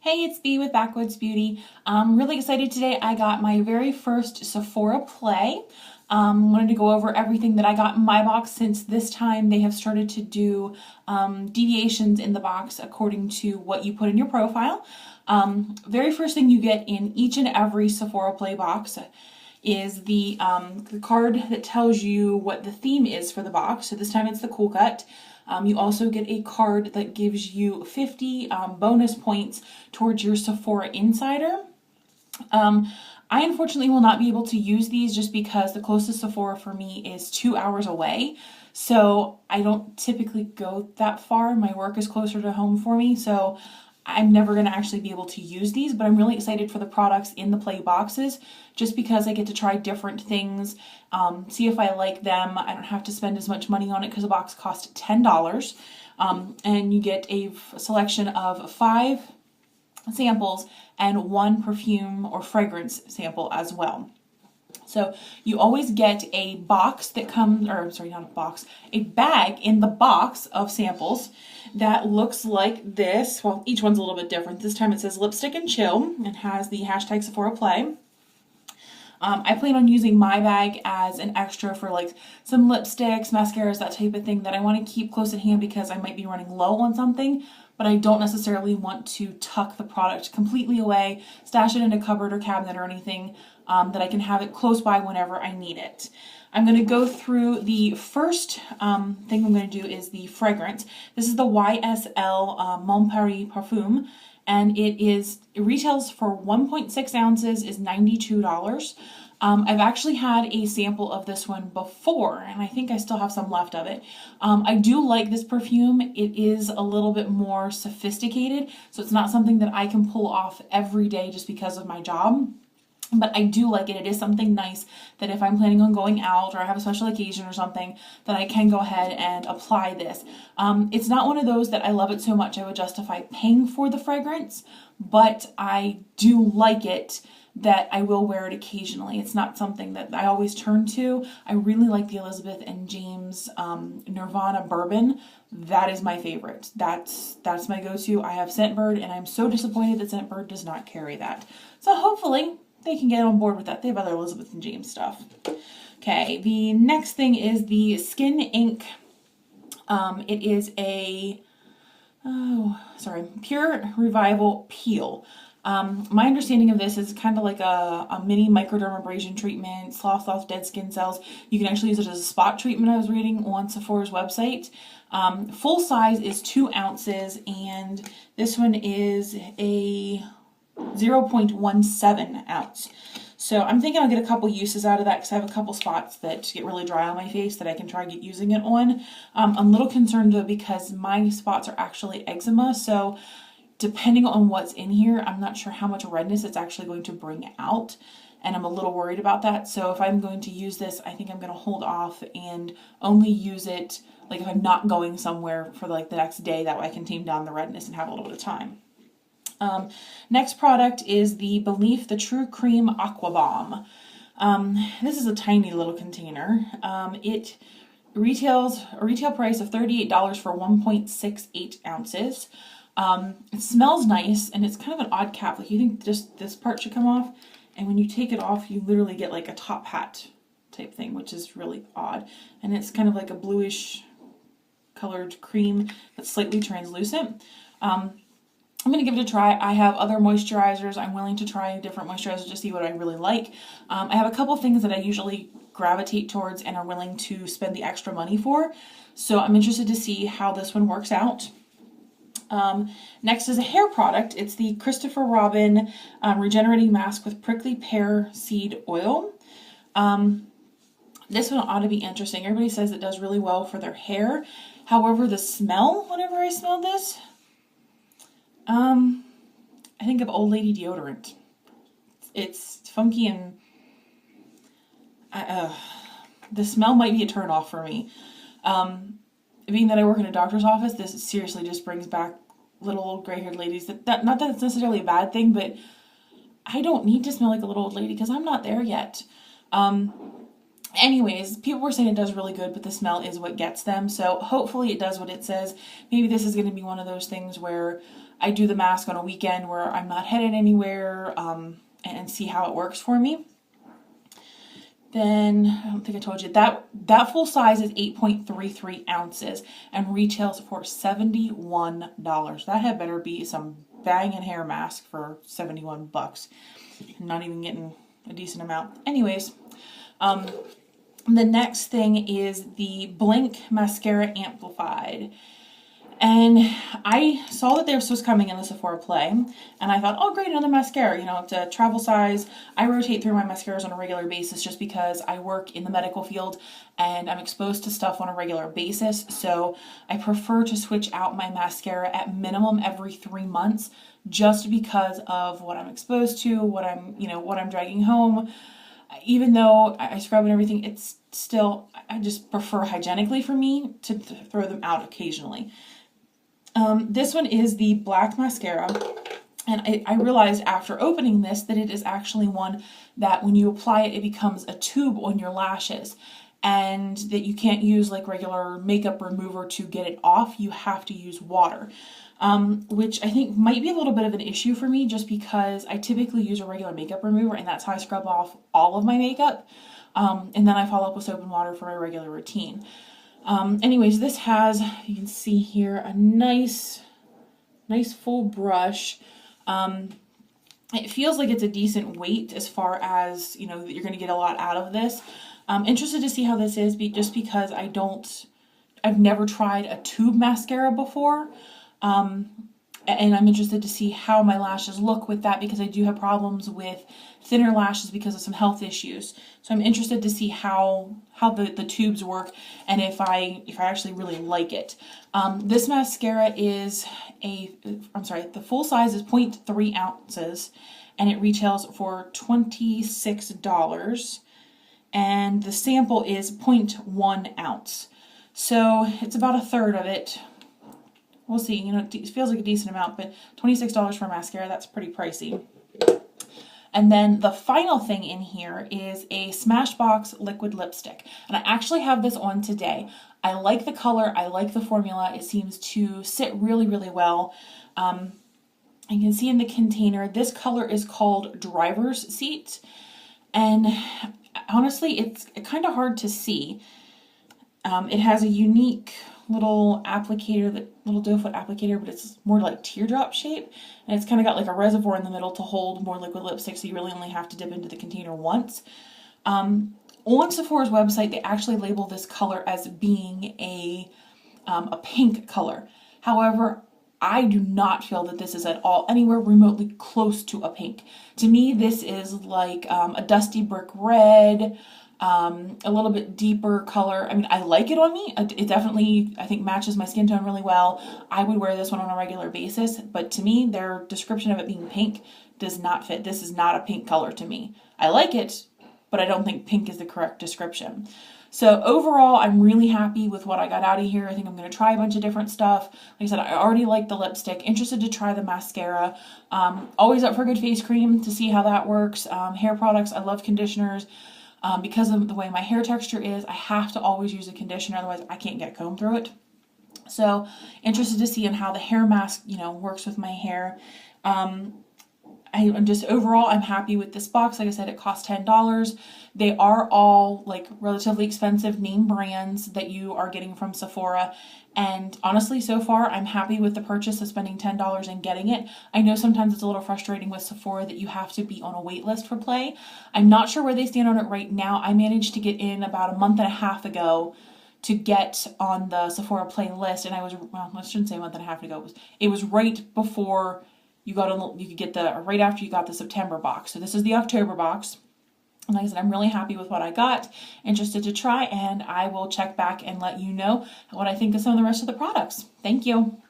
Hey, it's Bee with Backwoods Beauty. I'm really excited today. I got my very first Sephora Play. Wanted to go over everything that I got in my box since this time they have started to do deviations in the box according to what you put in your profile. Very first thing you get in each and every Sephora Play box is the card that tells you what the theme is for the box. So this time it's the Cool Cut. You also get a card that gives you 50 bonus points towards your Sephora Insider. I unfortunately will not be able to use these just because the closest Sephora for me is 2 hours away. So I don't typically go that far. My work is closer to home for me. So I'm never going to actually be able to use these, but I'm really excited for the products in the Play boxes just because I get to try different things, see if I like them. I don't have to spend as much money on it because the box costs $10. And you get a selection of 5 samples and 1 perfume or fragrance sample as well. So you always get a box that comes, or sorry, not a box, a bag in the box of samples that looks like this. Well, each one's a little bit different. This time it says lipstick and chill and has the hashtag Sephora Play. I plan on using my bag as an extra for like some lipsticks, mascaras, that type of thing that I want to keep close at hand because I might be running low on something, but I don't necessarily want to tuck the product completely away, stash it in a cupboard or cabinet or anything, that I can have it close by whenever I need it. I'm going to go through the first thing I'm going to do is the fragrance. This is the YSL Mon Paris Parfum, and it retails for 1.6 ounces is $92. I've actually had a sample of this one before, and I think I still have some left of it. I do like this perfume. It is a little bit more sophisticated, so it's not something that I can pull off every day just because of my job. But I do like it. It is something nice that if I'm planning on going out or I have a special occasion or something, that I can go ahead and apply this. It's not one of those that I love it so much I would justify paying for the fragrance, but I do like it that I will wear it occasionally. It's not something that I always turn to. I really like the Elizabeth and James Nirvana Bourbon. That is my favorite. That's my go-to. I have Scentbird, and I'm so disappointed that Scentbird does not carry that. So hopefully they can get on board with that. They have other Elizabeth and James stuff. Okay, the next thing is the Skin Ink. It is a, Pure Revival Peel. My understanding of this is kind of like a mini microdermabrasion treatment, sloughs off dead skin cells. You can actually use it as a spot treatment, I was reading on Sephora's website. Full size is 2 ounces, and this one is a 0.17 ounce. So I'm thinking I'll get a couple uses out of that because I have a couple spots that get really dry on my face that I can try using it on. I'm a little concerned though because my spots are actually eczema, so depending on what's in here, I'm not sure how much redness it's actually going to bring out, and I'm a little worried about that. So if I'm going to use this, I think I'm going to hold off and only use it like if I'm not going somewhere for like the next day, that way I can tame down the redness and have a little bit of time. Next product is the Belief the True Cream Aqua Bomb. This is a tiny little container. It retails a retail price of $38 for 1.68 ounces. It smells nice, and it's kind of an odd cap. Like you think just this part should come off, and when you take it off, you literally get like a top hat type thing, which is really odd. And it's kind of like a bluish colored cream that's slightly translucent. I'm going to give it a try. I have other moisturizers. I'm willing to try different moisturizers to see what I really like. I have a couple things that I usually gravitate towards and are willing to spend the extra money for. So I'm interested to see how this one works out. Next is a hair product. It's the Christopher Robin Regenerating Mask with Prickly Pear Seed Oil. This one ought to be interesting. Everybody says it does really well for their hair. However, the smell, whenever I smell this, I think of old lady deodorant. It's funky and the smell might be a turn off for me. Being that I work in a doctor's office, this seriously just brings back little old gray-haired ladies. Not that it's necessarily a bad thing, but I don't need to smell like a little old lady because I'm not there yet. Anyways, people were saying it does really good, but the smell is what gets them. So hopefully it does what it says. Maybe this is going to be one of those things where I do the mask on a weekend where I'm not headed anywhere, and see how it works for me. Then, I don't think I told you, that full size is 8.33 ounces and retails for $71. That had better be some banging hair mask for 71 bucks. I'm not even getting a decent amount. Anyways, the next thing is the Blink Mascara Amplified. And I saw that this was coming in the Sephora Play, and I thought, oh great, another mascara, you know, it's a travel size. I rotate through my mascaras on a regular basis just because I work in the medical field and I'm exposed to stuff on a regular basis. So I prefer to switch out my mascara at minimum every 3 months just because of what I'm exposed to, what I'm dragging home. Even though I scrub and everything, it's still, I just prefer hygienically for me to throw them out occasionally. This one is the black mascara, and I realized after opening this that it is actually one that when you apply it, it becomes a tube on your lashes, and that you can't use like regular makeup remover to get it off. You have to use water, which I think might be a little bit of an issue for me just because I typically use a regular makeup remover, and that's how I scrub off all of my makeup, and then I follow up with soap and water for my regular routine. Anyways, this has, you can see here, a nice full brush. It feels like it's a decent weight as far as, you know, that you're going to get a lot out of this. I'm interested to see how this is, just because I've never tried a tube mascara before. And I'm interested to see how my lashes look with that, because I do have problems with thinner lashes because of some health issues. So I'm interested to see how the tubes work and if I actually really like it. This mascara is the full size is 0.3 ounces and it retails for $26. And the sample is 0.1 ounce. So it's about a third of it. We'll see, you know, it feels like a decent amount, but $26 for mascara, that's pretty pricey. And then the final thing in here is a Smashbox liquid lipstick. And I actually have this on today. I like the color, I like the formula. It seems to sit really, really well. You can see in the container, this color is called Driver's Seat. And honestly, it's kind of hard to see. It has a unique little applicator, little doe foot applicator, but it's more like teardrop shape, and it's kind of got like a reservoir in the middle to hold more liquid lipstick, so you really only have to dip into the container once. On Sephora's website, they actually label this color as being a pink color. However, I do not feel that this is at all anywhere remotely close to a pink. To me, this is like a dusty brick red, a little bit deeper color. I mean, I like it on me. It definitely, I think, matches my skin tone really well. I would wear this one on a regular basis, but to me, their description of it being pink does not fit. This is not a pink color to me. I like it, but I don't think pink is the correct description. So overall, I'm really happy with what I got out of here. I think I'm going to try a bunch of different stuff. Like I said, I already like the lipstick. Interested to try the mascara. Always up for a good face cream to see how that works. Hair products, I love conditioners. Because of the way my hair texture is, I have to always use a conditioner, otherwise I can't get comb through it. So interested to see in how the hair mask, you know, works with my hair. I'm just overall, I'm happy with this box. Like I said, it cost $10. They are all like relatively expensive name brands that you are getting from Sephora. And honestly, so far, I'm happy with the purchase of spending $10 and getting it. I know sometimes it's a little frustrating with Sephora that you have to be on a wait list for Play. I'm not sure where they stand on it right now. I managed to get in about a month and a half ago to get on the Sephora Play list. And I shouldn't say a month and a half ago. It was right before you got on, you could get right after you got the September box. So this is the October box. And like I said, I'm really happy with what I got, interested to try, and I will check back and let you know what I think of some of the rest of the products. Thank you.